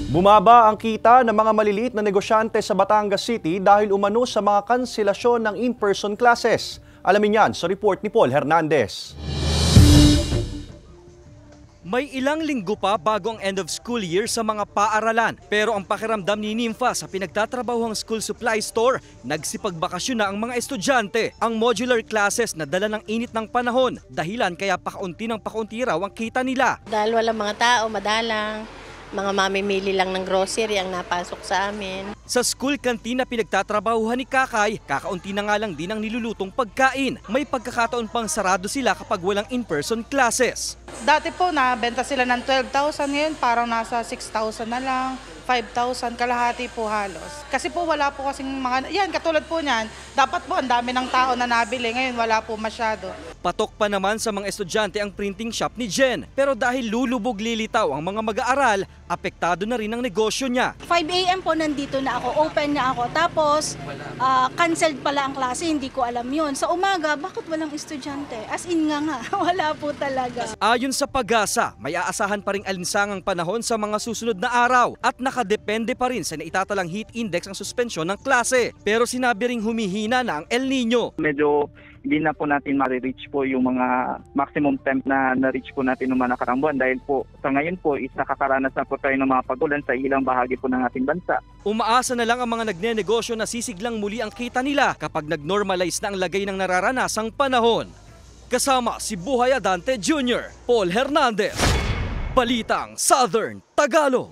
Bumaba ang kita ng mga maliliit na negosyante sa Batangas City dahil umano sa mga kanselasyon ng in-person classes. Alamin yan sa report ni Paul Hernandez. May ilang linggo pa bago ang end of school year sa mga paaralan. Pero ang pakiramdam ni Nympha sa pinagtatrabahong school supply store, nagsipagbakasyon na ang mga estudyante. Ang modular classes na dala ng init ng panahon, dahilan kaya pakaunti ng pakaunti raw ang kita nila. Dahil walang mga tao, madalang. Mga mamimili lang ng grocery ang napasok sa amin. Sa school canteen na pinagtatrabahuhan ni Kakay, kakaunti na nga lang din ang nilulutong pagkain. May pagkakataon pang sarado sila kapag walang in-person classes. Dati po nabenta sila ng 12,000, ngayon parang nasa 6,000 na lang, 5,000 kalahati po halos. Kasi po wala po kasing mga, yan katulad po niyan, dapat po ang dami ng tao na nabili, ngayon wala po masyado. Patok pa naman sa mga estudyante ang printing shop ni Jen. Pero dahil lulubog lilitaw ang mga mag-aaral, apektado na rin ang negosyo niya. 5 AM po nandito na ako, open na ako. Tapos canceled pala ang klase, hindi ko alam yun. Sa umaga, bakit walang estudyante? As in nga, wala po talaga. Ayon sa Pag-asa, may aasahan pa ring alinsangang panahon sa mga susunod na araw at nakadepende pa rin sa naitatalang heat index ang suspensyon ng klase. Pero sinabi ring humihina na ang El Nino. Medyo hindi na po natin ma-reach po yung mga maximum temp na na-reach po natin ng mga nakarang buwan dahil po sa ngayon po is nakakaranas na po tayo ng mga pagulan sa ilang bahagi po ng ating bansa. Umaasa na lang ang mga nagnenegosyo na sisiglang muli ang kita nila kapag nag-normalize na ang lagay ng nararanasang panahon. Kasama si Buhay Adante Jr., Paul Hernandez, Balitang Southern Tagalog.